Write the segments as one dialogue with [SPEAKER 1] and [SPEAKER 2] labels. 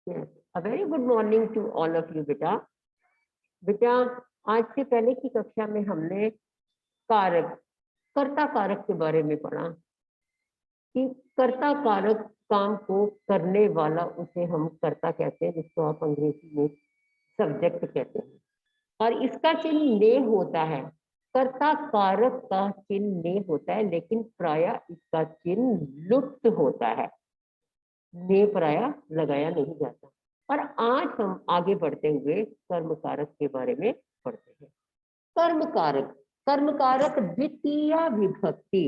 [SPEAKER 1] Yes. A very good morning to all of you बेटा। बेटा आज से पहले की कक्षा में हमने कारक, कर्ता कारक के बारे में पढ़ा कि कर्ता कारक काम को करने वाला उसे हम कर्ता कहते हैं, जिसको आप अंग्रेजी में सब्जेक्ट कहते हैं, और इसका चिन्ह ने होता है। कर्ता कारक का चिन्ह ने होता है, लेकिन प्रायः इसका चिन्ह लुप्त होता है, ने प्रायः लगाया नहीं जाता। और आज हम आगे बढ़ते हुए कर्म कारक के बारे में पढ़ते हैं। कर्म कारक, कर्म कारक द्वितीय विभक्ति।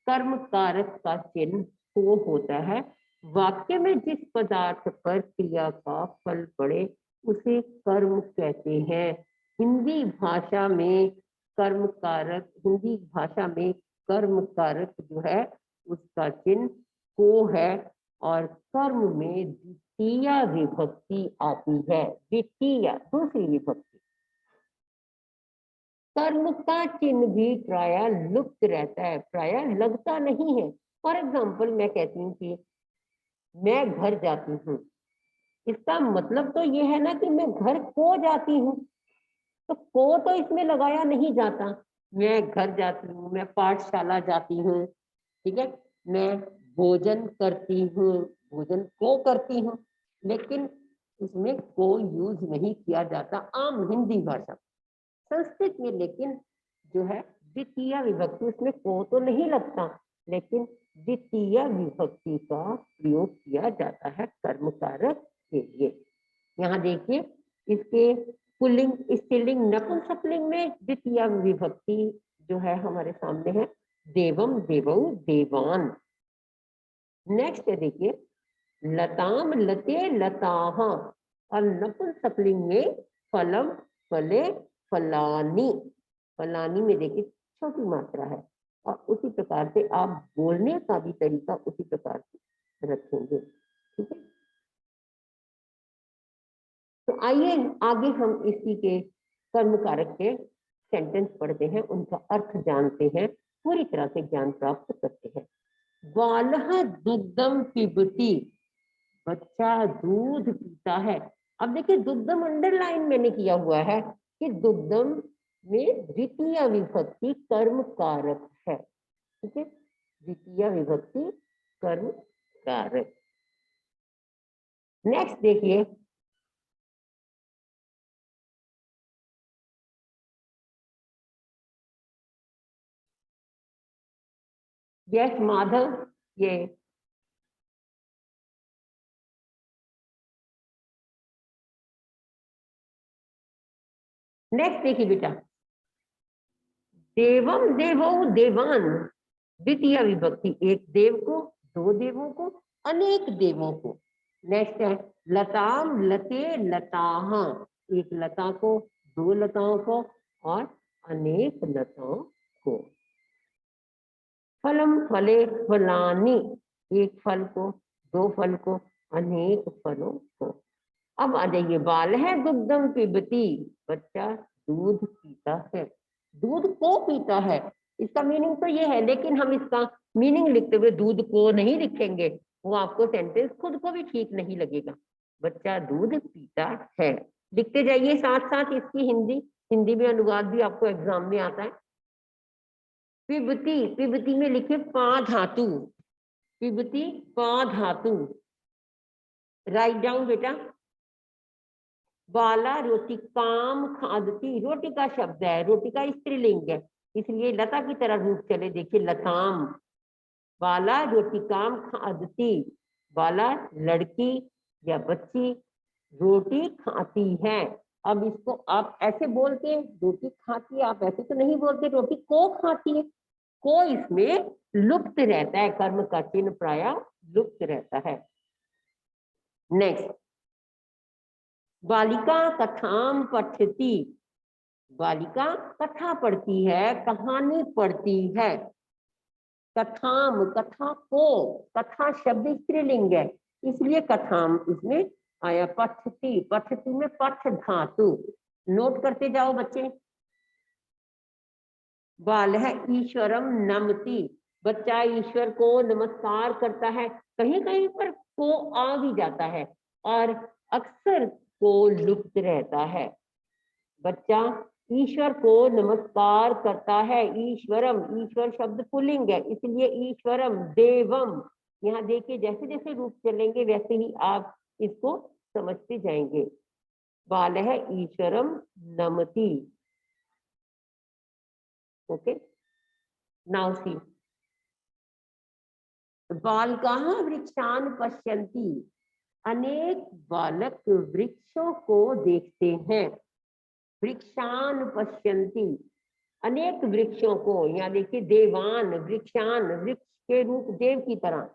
[SPEAKER 1] कर्म कारक का चिन्ह को होता है। वाक्य में जिस पदार्थ पर क्रिया का फल पड़े उसे कर्म कहते हैं। हिंदी भाषा में कर्म कारक, हिंदी भाषा में कर्म कारक जो है उसका चिन्ह को है, और कर्म में द्वितीय विभक्ति आती है। द्वितीय, दूसरी विभक्ति। कर्म का चिन्ह भी प्रायः लुप्त रहता है, प्रायः लगता नहीं है। फॉर एग्जाम्पल मैं कहती हूँ कि मैं घर जाती हूँ, इसका मतलब तो ये है ना कि मैं घर को जाती हूँ, तो को तो इसमें लगाया नहीं जाता। मैं घर जाती हूँ, मैं पाठशाला जाती हूँ, ठीक है, मैं भोजन करती हूँ, भोजन को करती हूँ, लेकिन इसमें को यूज नहीं किया जाता आम हिंदी भाषा। संस्कृत में लेकिन जो है द्वितीय विभक्ति, उसमें को तो नहीं लगता, लेकिन द्वितीय विभक्ति का प्रयोग किया जाता है कर्म कारक के लिए। यहाँ देखिए इसके पुल्लिंग, स्त्रीलिंग, नपुंसकलिंग में द्वितीय विभक्ति जो है हमारे सामने है देवम, देवौ, देवान। नेक्स्ट है देखिए लताम, लते, लताः, और नपुंसकलिंग में फलम, फले, फलानी। फलानी में देखिए छोटी मात्रा है, और उसी प्रकार से आप बोलने का भी तरीका उसी प्रकार से रखेंगे, ठीक है। तो आइए आगे हम इसी के कर्म कारक के सेंटेंस पढ़ते हैं, उनका अर्थ जानते हैं, पूरी तरह से ज्ञान प्राप्त करते हैं। बालः दुग्धम पिबति, बच्चा दूध पीता है। अब देखिए दुग्धम अंडरलाइन मैंने किया हुआ है कि दुग्धम में द्वितीय विभक्ति कर्म कारक है, ठीक है, द्वितीय विभक्ति कर्म कारक। नेक्स्ट देखिए यस माधव, ये नेक्स्ट देखिए बेटा देवम, देवौ, देवान, द्वितीय विभक्ति एक देव को, दो देवों को, अनेक देवों को। नेक्स्ट है लताम, लते, लताः, एक लता को, दो लताओं को, और अनेक लताओं को। फलम, फले, फलानी, एक फल को, दो फल को, अनेक फलों को। अब आ जाइए बाल है दुग्धम पिबती, बच्चा दूध पीता है। दूध को पीता है, इसका मीनिंग तो ये है, लेकिन हम इसका मीनिंग लिखते हुए दूध को नहीं लिखेंगे, वो आपको सेंटेंस खुद को भी ठीक नहीं लगेगा। बच्चा दूध पीता है, लिखते जाइए साथ साथ इसकी हिंदी, हिंदी में अनुवाद भी आपको एग्जाम में आता है। पिबती, पिबती में लिखे पा धातु, पिबती पा धातु, राइट डाउन बेटा। बाला रोटी काम खादती, रोटी का शब्द है, रोटी का स्त्रीलिंग है, इसलिए लता की तरह रूप चले, देखिए लताम। बाला रोटी काम खादती, बाला लड़की या बच्ची रोटी खाती है। अब इसको आप ऐसे बोलते हैं रोटी खाती है, आप ऐसे तो नहीं बोलते रोटी को खाती है, को इसमें लुप्त रहता है, कर्म का चिन्ह प्रायः लुप्त रहता है। नेक्स्ट बालिका कथाम पठती, बालिका कथा पढ़ती है, कहानी पढ़ती है। कथाम, कथा को, कथा शब्द स्त्रीलिंग है, इसलिए कथाम इसमें आया। पठती, पठती में पठ धातु, नोट करते जाओ बच्चे। बाल है ईश्वरम नमति, बच्चा ईश्वर को नमस्कार करता है। कहीं कहीं पर को आ भी जाता है, और अक्सर को लुप्त रहता है। बच्चा ईश्वर को नमस्कार करता है। ईश्वरम, ईश्वर शब्द पुल्लिंग है, इसलिए ईश्वरम देवम। यहाँ देखिए जैसे जैसे रूप चलेंगे वैसे ही आप इसको समझते जाएंगे। बाल है ईश्वरम नमति। ओके, नाउ सी, बालकाः वृक्षान पश्यन्ति। अनेक बालक वृक्षों को देखते हैं। वृक्षान पश्यन्ति, अनेक वृक्षों को। यहाँ देखिए देवान, वृक्षान, वृक्ष के रूप देव की तरह।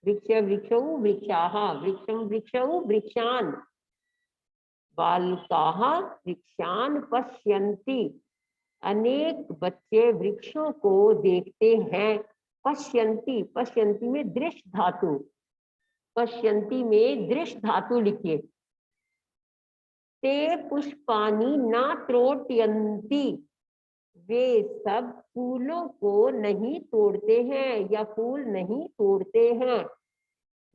[SPEAKER 1] वृक्ष वृक्षौ वृक्षाः, वृक्षम वृक्षौ वृक्षान। बालकाः वृक्षान पश्यन्ति, अनेक बच्चे वृक्षों को देखते हैं। पश्यन्ति, पश्यन्ति में दृश्य धातु, पश्यन्ति में दृश्य धातु लिखिए। ते पुष्पानि न त्रोटयन्ति, वे सब फूलों को नहीं तोड़ते हैं या फूल नहीं तोड़ते हैं।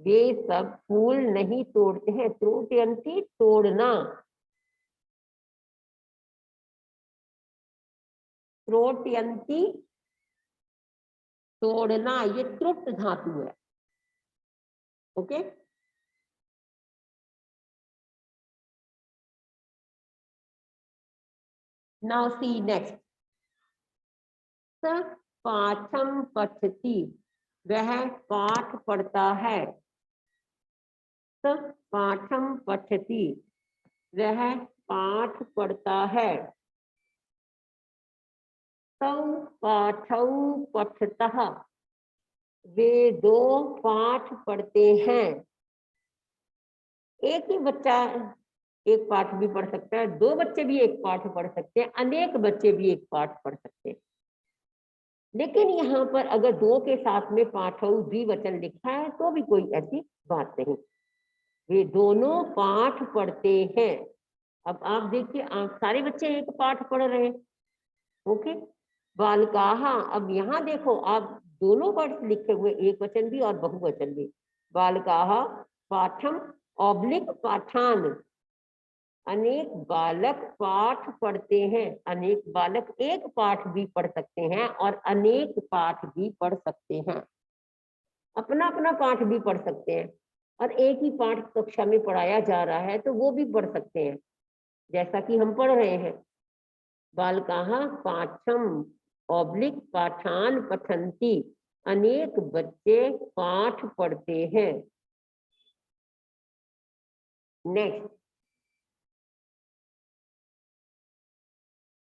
[SPEAKER 1] वे सब फूल नहीं तोड़ते हैं। त्रोटयन्ति तोड़ना, त्रोटयन्ति तोड़ना, ये त्रुट धातु है। Okay, now see next. स पाठम पठति, वह पाठ पढ़ता है। स पाठम पठति, वह पाठ पढ़ता है। तौ पाठौ पठतः, वे दो पाठ पढ़ते हैं। एक ही बच्चा एक पाठ भी पढ़ सकता है, दो बच्चे भी एक पाठ पढ़ सकते हैं, अनेक बच्चे भी एक पाठ पढ़ सकते हैं। लेकिन यहाँ पर अगर दो के साथ में पाठौ द्विवचन लिखा है तो भी कोई ऐसी बात नहीं, वे दोनों पाठ पढ़ते हैं। अब आप देखिए, आप सारे बच्चे एक पाठ पढ़ रहे हैं। ओके, बालकाः, अब यहाँ देखो आप दोनों वर्ड लिखे हुए, एक वचन भी और बहुवचन भी। बालकाः पाठम ऑब्लिक पाठान, अनेक बालक पाठ पढ़ते हैं। अनेक बालक एक पाठ भी पढ़ सकते हैं और अनेक पाठ भी पढ़ सकते हैं। अपना अपना पाठ भी पढ़ सकते हैं और एक ही पाठ कक्षा में पढ़ाया जा रहा है तो वो भी पढ़ सकते हैं, जैसा कि हम पढ़ रहे हैं। बालकाः पाठम ऑब्लिक पाठान पठन्ति, अनेक बच्चे पाठ पढ़ते हैं। नेक्स्ट,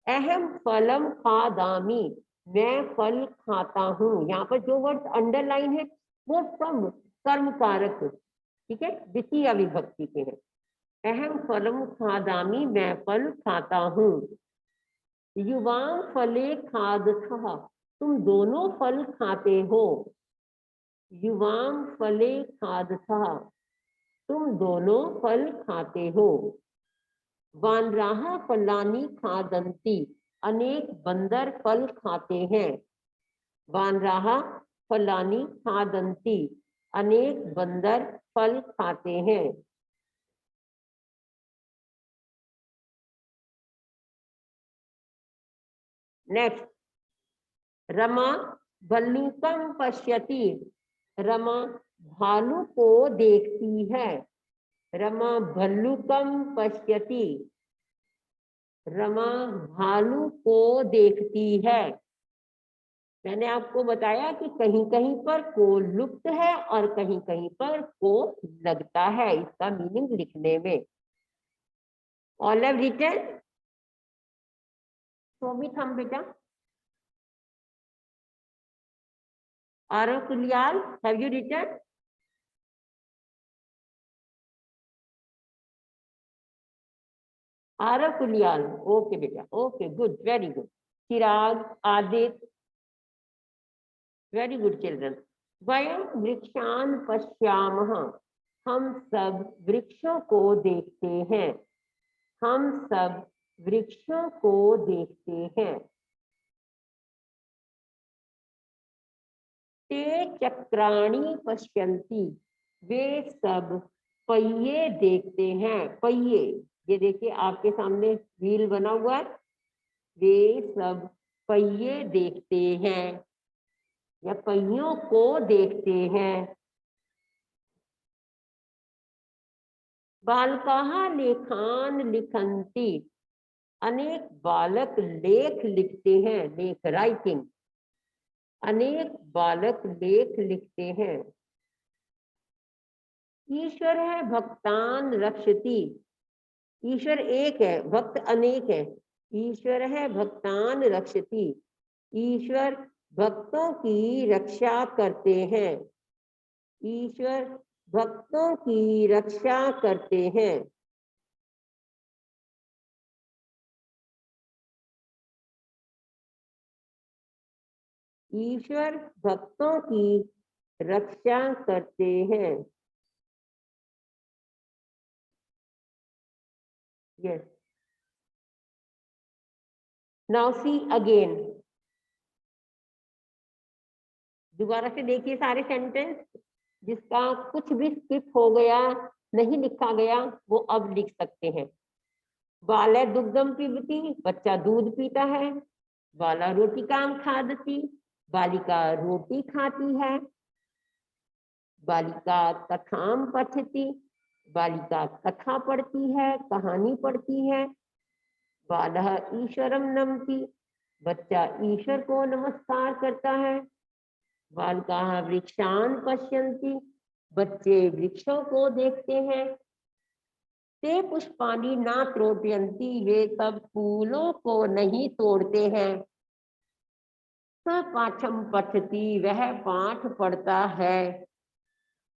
[SPEAKER 1] अहम फलम खादामी, मैं फल खाता हूँ। यहाँ पर जो वर्ड अंडरलाइन है वो सब कर्म कारक, ठीक है, द्वितीय विभक्ति के हैं। अहम फलम खादामी, मैं फल खाता हूँ। युवां फले खादथः, तुम दोनों फल खाते हो। युवां फले खादथः, तुम दोनों फल खाते हो। वानराः फलानि खादन्ति, अनेक बंदर फल खाते हैं। वानराः फलानि खादन्ति, अनेक बंदर फल खाते हैं। नेक्स्ट, रमा भल्लूकम पश्यति, रमा भालू को देखती है। रमा भल्लूकम पश्यति, रमा भालू को देखती है। मैंने आपको बताया कि कहीं कहीं पर को लुप्त है और कहीं कहीं पर को लगता है इसका मीनिंग लिखने में। ऑल हैव रिटन, शोभित हम बेटा, Aarav Kuliyal, have you written? Aarav Kuliyal, okay बेटा, okay, good, very good. Chirag, Aditya, very good children. वयं वृक्षान पश्यामः, हम सब वृक्षों को देखते हैं। हम सब वृक्षों को देखते हैं। ते चक्राणि पश्यन्ति, वे सब पहिए देखते हैं। पहिए, ये देखिए आपके सामने व्हील बना हुआ है, वे सब पहिए देखते हैं या पहियों को देखते हैं। बालकाः लेखान लिखन्ति, अनेक बालक लेख लिखते हैं। लेख, राइटिंग, अनेक बालक लेख लिखते हैं। ईश्वर है भक्तान रक्षति, ईश्वर एक है, भक्त अनेक है। ईश्वर है भक्तान रक्षति, ईश्वर भक्तों की रक्षा करते हैं। ईश्वर भक्तों की रक्षा करते हैं। ईश्वर भक्तों की रक्षा करते हैं। यस, नाउ सी अगेन, दोबारा से देखिए सारे सेंटेंस। जिसका कुछ भी स्किप हो गया, नहीं लिखा गया, वो अब लिख सकते हैं। बाला दुग्धम पिबती, बच्चा दूध पीता है। बाला रोटिकाम खादती, बालिका रोटी खाती है। बालिका कथाम पठती, बालिका कथा पढ़ती है, कहानी पढ़ती है। बालः ईश्वरम नमति, बच्चा ईश्वर को नमस्कार करता है। बालकाः वृक्षान पश्यन्ति, बच्चे वृक्षों को देखते हैं। ते पुष्पाणि न त्रोटयन्ति, वे सब फूलों को नहीं तोड़ते हैं। स पाठम पठति, वह पाठ पढ़ता है।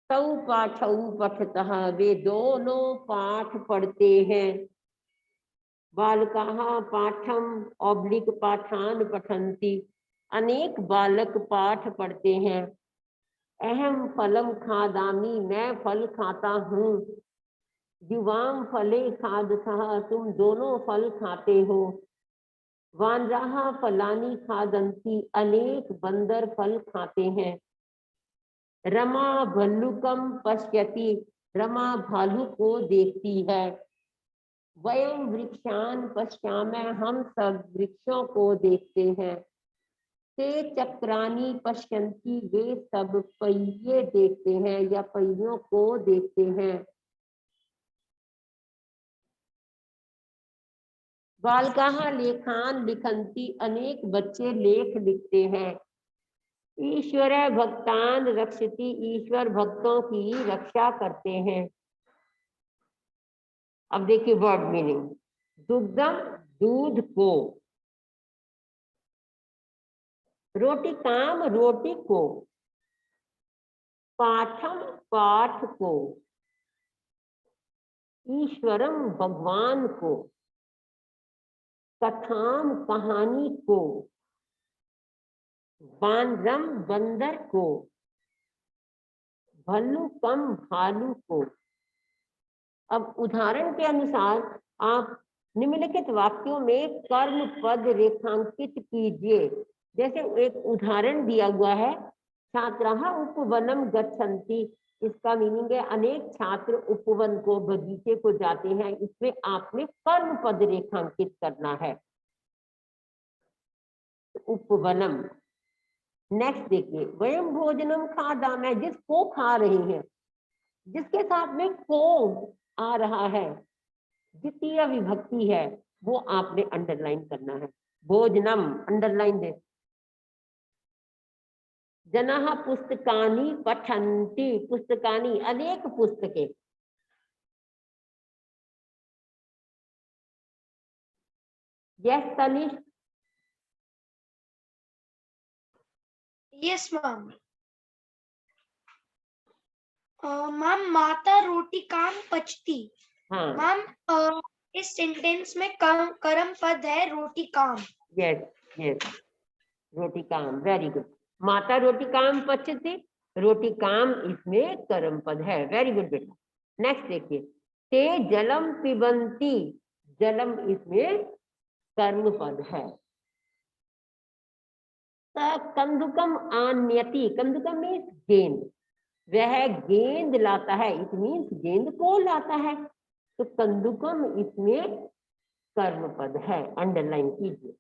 [SPEAKER 1] तौ पाठौ पठतः, वे दोनों पाठ पढ़ते हैं। बालकाः पाठम ऑब्लिक पाठान पठन्ति, अनेक बालक पाठ पढ़ते हैं। अहम फलम खादामी, मैं फल खाता हूँ। युवाम फले खादतः, तुम दोनों फल खाते हो। वानराः फलानि खादन्ति, अनेक बंदर फल खाते हैं। रमा भल्लुकम पश्यति, रमा भालू को देखती है। वयम वृक्षान पश्यामः, हम सब वृक्षों को देखते हैं। ते चक्रानी पश्यन्ति, वे सब पहिए देखते हैं या पहियों को देखते हैं। बालकाः लेखान लिखन्ति, अनेक बच्चे लेख लिखते हैं। ईश्वर भक्तान रक्षति, ईश्वर भक्तों की रक्षा करते हैं। अब देखिए वर्ड मीनिंग। दुग्धम, दूध को। रोटिकाम, रोटी को। पाठम, पाठ को। ईश्वरम, भगवान को। कथाम, कहानी को। वानरम, बंदर को। भल्लुकम, भालू को। अब उदाहरण के अनुसार आप निम्नलिखित वाक्यों में कर्म पद रेखांकित कीजिए। जैसे एक उदाहरण दिया हुआ है, छात्राः उपवनम गच्छन्ति, इसका मीनिंग है अनेक छात्र उपवन को, बगीचे को जाते हैं। इसमें आपने कर्म पद रेखांकित करना है, उपवनम। नेक्स्ट देखिए, वयम भोजनम खादामः, जिसको खा रहे हैं, जिसके साथ में को आ रहा है, द्वितीय विभक्ति है, वो आपने अंडरलाइन करना है। भोजनम अंडरलाइन दे। जनाः पुस्तकानि पठन्ति, पुस्तकानि अनेक पुस्तकें। Yes Tanish.
[SPEAKER 2] Yes ma'am. Ma'am माता रोटी काम पचती।
[SPEAKER 1] हाँ
[SPEAKER 2] मैम इस सेंटेंस में कर्म पद है रोटी काम।
[SPEAKER 1] यस यस, रोटी काम, वेरी गुड। माता रोटी काम पचती, रोटी काम इसमें कर्म पद है, वेरी गुड बेटा। नेक्स्ट देखिए, ते जलम पिबंती, जलम इसमें कर्म पद है। कंदुकम आन्यति, कंदुकम मीन्स गेंद, वह गेंद लाता है, इट मीन्स गेंद को लाता है, तो कंदुकम इसमें कर्म पद है, अंडरलाइन कीजिए।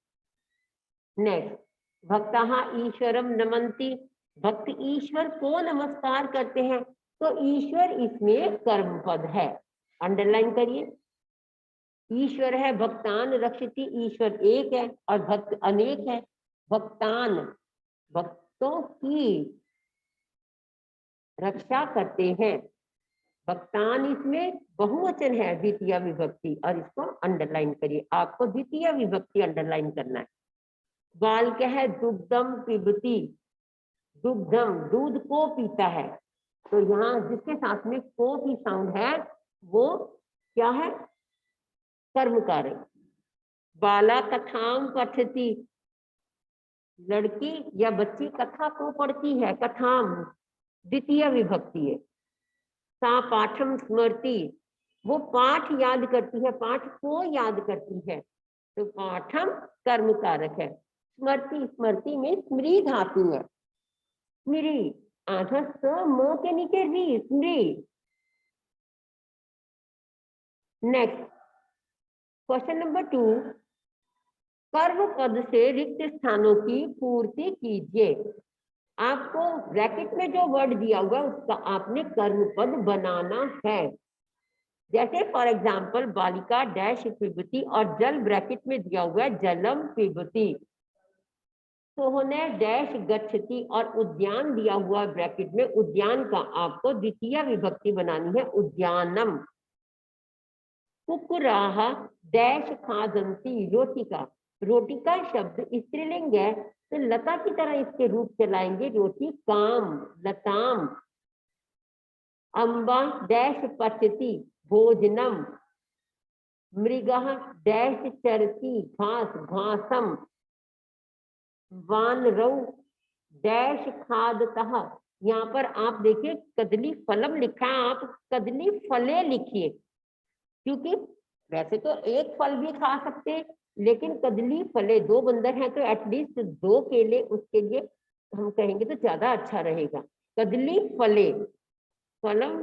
[SPEAKER 1] नेक्स्ट, भक्तः ईश्वरम नमन्ति, भक्त ईश्वर को नमस्कार करते हैं, तो ईश्वर इसमें कर्म पद है, अंडरलाइन करिए। ईश्वर है भक्तान रक्षति, ईश्वर एक है और भक्त अनेक है। भक्तान भक्तों की रक्षा करते हैं, भक्तान इसमें बहुवचन है, द्वितीय विभक्ति, और इसको अंडरलाइन करिए, आपको द्वितीय विभक्ति अंडरलाइन करना है। बालक है दुग्धम पिबती, दुग्धम दूध को पीता है, तो यहाँ जिसके साथ में को की साउंड है वो क्या है, कर्म कारक। बाला कथाम पठती, लड़की या बच्ची कथा को पढ़ती है, कथाम द्वितीय विभक्ति है। सा पाठम स्मृति, वो पाठ याद करती है, पाठ को याद करती है, तो पाठम कर्म कारक है। स्मृति, स्मृति में स्मृति धातु है, स्मृति आधा स म के नीचे री, स्मृति। नेक्स्ट क्वेश्चन नंबर 2, कर्म पद से रिक्त स्थानों की पूर्ति कीजिए। आपको ब्रैकेट में जो वर्ड दिया हुआ है उसका आपने कर्म पद बनाना है। जैसे फॉर एग्जाम्पल बालिका डैश पिबती और जल ब्रैकेट में दिया हुआ है जलम पिबती, सोहने डैश गच्छति और उद्यान दिया हुआ ब्रैकेट में, उद्यान का आपको द्वितीय विभक्ति बनानी है, उद्यानम। कुकुराह डैश खादंती, रोटिका, रोटिका शब्द स्त्रीलिंग है, तो लता की तरह इसके रूप चलाएंगे, रोटी काम, लताम। अम्बा डैश पचती, भोजनम। मृगः डैश चरती, घास, घासम। वानरौ डैश खादतः, यहाँ पर आप देखिए कदली फलम लिखा है, आप कदली फले लिखिए, क्योंकि वैसे तो एक फल भी खा सकते हैं, लेकिन कदली फले, दो बंदर हैं तो एटलीस्ट 2 केले, उसके लिए हम कहेंगे तो ज्यादा अच्छा रहेगा। कदली फले, फलम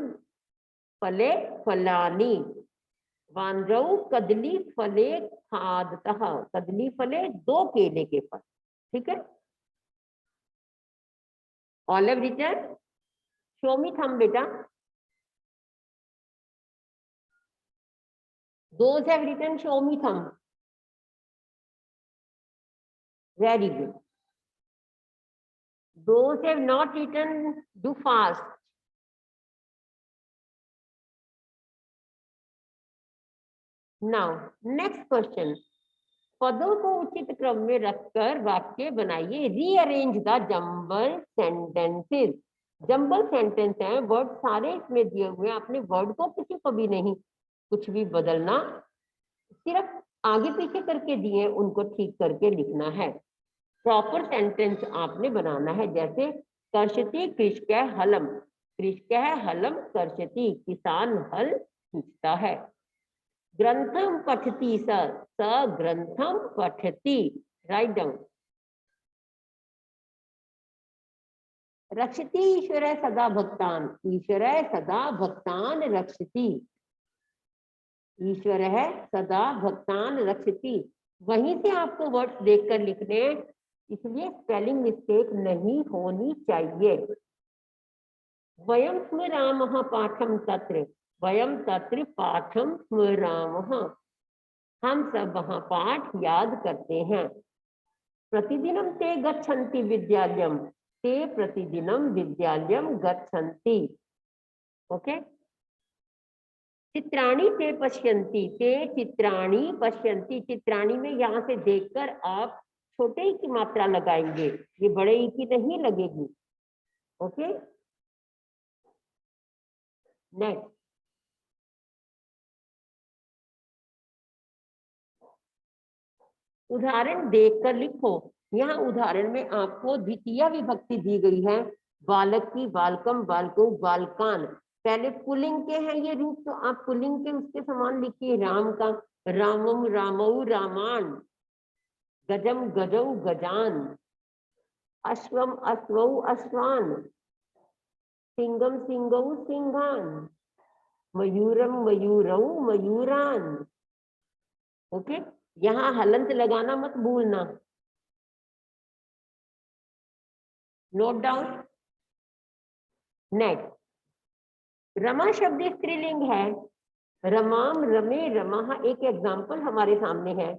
[SPEAKER 1] फले फलानी। वानरौ कदली फले खादतः, कदली फले 2 केले के फल, ठीक है। All have written, show me thumb बेटा, those have written show me thumb, very good. Those have not written do fast. Now next question, पदों को उचित क्रम में रखकर वाक्य बनाइए। Rearrange the jumble sentences, jumble sentence है, वर्ड सारे इसमें दिए हुए हैं, आपने वर्ड को किसी को भी नहीं कुछ भी बदलना, सिर्फ आगे पीछे करके दिए उनको ठीक करके लिखना है। प्रॉपर सेंटेंस आपने बनाना है, जैसे कर्षति कृषक हलम, कृषक हलम कर्षति, किसान हल खींचता है। ग्रंथम पठति स, ग्रंथम पठति, राइट डाउन। रक्षति ईश्वर सदा भक्तान, ईश्वर सदा भक्तान रक्षति, ईश्वर है सदा भक्तान रक्षति। वहीं से आपको वर्ड्स देखकर लिखने, इसलिए स्पेलिंग मिस्टेक नहीं होनी चाहिए। वयं स्मरामः पाठम तत्र, वयं तत्र पाठम स्मरामः, हम सब वहां पाठ याद करते हैं। प्रतिदिनम ते गच्छन्ति विद्यालयम, ते प्रतिदिनम विद्यालयम गच्छन्ति, ओके। चित्राणि ते पश्यन्ति, ते चित्राणि पश्यन्ति, चित्राणि में यहाँ से देखकर आप छोटे ई की मात्रा लगाएंगे, ये बड़े ई की नहीं लगेगी, ओके। नेक्स्ट, उदाहरण देखकर लिखो। यहाँ उदाहरण में आपको द्वितीय विभक्ति दी गई है, बालक की, बालकम, बालको, बालकान। पहले पुल्लिंग के हैं ये रूप, तो आप पुल्लिंग के उसके समान लिखिए, राम का रामम, रामऊ, रामान। गजम, गजौ, गजान। अश्वम, अश्वऊ, अश्वान। सिंगम सिंगौ सिंहान, मयूरम मयूरौ मयूरान। ओके, यहाँ हलंत लगाना मत भूलना, नोट डाउन। नेक्स्ट, रमा शब्द स्त्रीलिंग है, रमाम रमे रमाह एक एग्जाम्पल हमारे सामने है।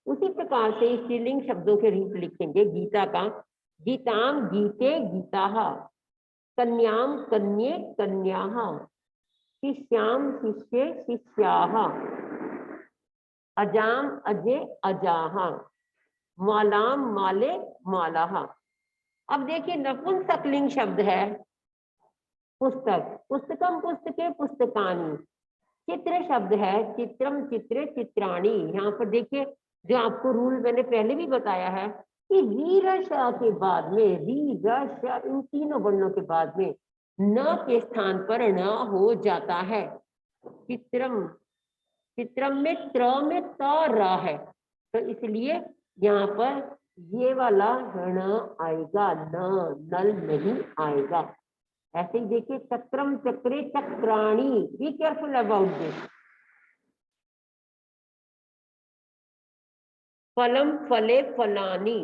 [SPEAKER 1] उसी प्रकार से स्त्रीलिंग शब्दों के रूप लिखेंगे। गीता का गीताम गीते गीताः, कन्याम कन्ये कन्याः, शिष्याम शिष्ये शिष्याः, अजाम अजे अजाः, मालाम माले मालाः। अब देखिए नपुंसकलिंग शब्द है, पुस्तक, पुस्तकम पुस्तके पुस्तकानि। चित्र शब्द है, चित्रम चित्रे चित्राणी। यहाँ पर देखिए जो आपको रूल मैंने पहले भी बताया है कि री र श के बाद में, री र श इन तीनों वर्णों के बाद में न के स्थान पर न हो जाता है। चित्रम, चित्रम में त्र में त र है, तो इसलिए यहाँ पर ये वाला न आएगा, न नल नहीं आएगा। ऐसे ही देखिए चक्रम चक्रे चक्राणी, बी केयरफुल अबाउट दिस। फलम फले फलानी,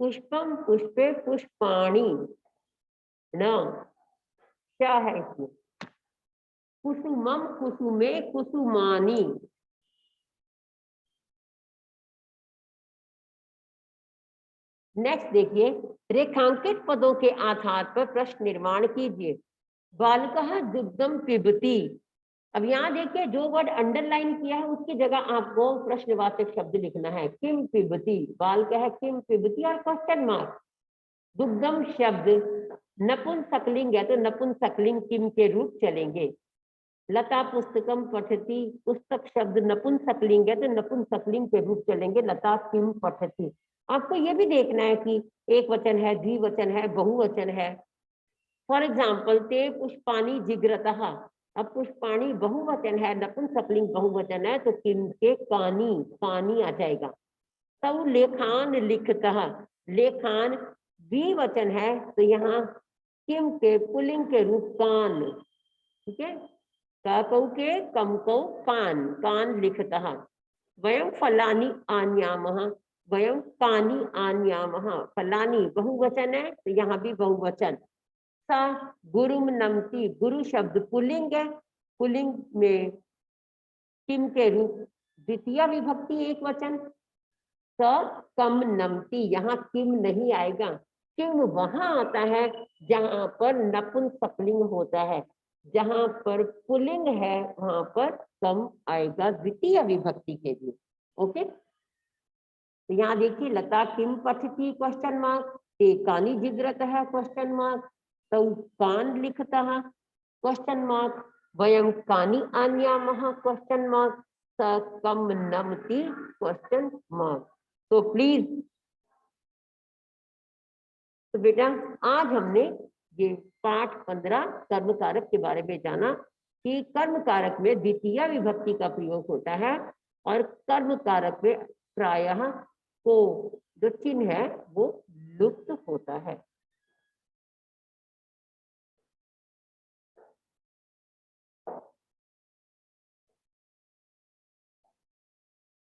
[SPEAKER 1] पुष्पम पुष्पे पुष्पाणी, न क्या है इसमें, कुसुमम कुसुमे कुसुमानी। नेक्स्ट देखिए, रेखांकित पदों के आधार पर प्रश्न निर्माण कीजिए। बालकः दुग्धम पिबति। अब यहाँ देखिए जो वर्ड अंडरलाइन किया है उसकी जगह आपको प्रश्नवाचक शब्द लिखना है। किम पिबति, बालकः किम पिबति और क्वेश्चन मार्क। दुग्धम शब्द नपुंसकलिंग है तो नपुंसकलिंग किम के रूप चलेंगे। लता पुस्तकम पठति, पुस्तक शब्द नपुंसकलिंग है तो नपुंसकलिंग के रूप चलेंगे, लता किम पठति। आपको ये भी देखना है कि एक वचन है, द्विवचन है, बहुवचन है। फॉर एग्जाम्पल ते पुष्पाणी जिग्रतः, अब पुष्पाणी बहुवचन है, नपुंसकलिंग बहुवचन है तो किम के कानी, कानी आ जाएगा। तब लेखान लिखतः, लेखान द्विवचन है तो यहाँ किम के पुल्लिंग के रूप कान, ठीक है, कौ के कम कौ कान, कान लिखतः। वयं फलानि आन्यामः, वयं कानि आन्यामः, फलानि बहुवचन है तो यहाँ भी बहुवचन। सा गुरुम नमति, गुरु शब्द पुल्लिंग है, पुल्लिंग में किम के रूप द्वितीय विभक्ति एक वचन। स कम नमति, यहाँ किम नहीं आएगा, किम वहां आता है जहां पर नपुंसकलिंग होता है, जहां पर पुल्लिंग है वहां पर कम आएगा द्वितीय विभक्ति के लिए। ओके, तो यहाँ देखिए लता किम पठति क्वेश्चन मार्क, ते कानी जिग्रतः क्वेश्चन मार्क, तौ कान लिखतः क्वेश्चन मार्क, वयं कानी आन्यामः क्वेश्चन मार्क, स कम नमति क्वेश्चन मार्क। तो प्लीज, तो बेटा आज हमने ये पाठ 15 कर्म कारक के बारे में जाना कि कर्म कारक में द्वितीय विभक्ति का प्रयोग होता है और कर्म कारक में प्रायः को जो चिन्ह है वो लुप्त होता है।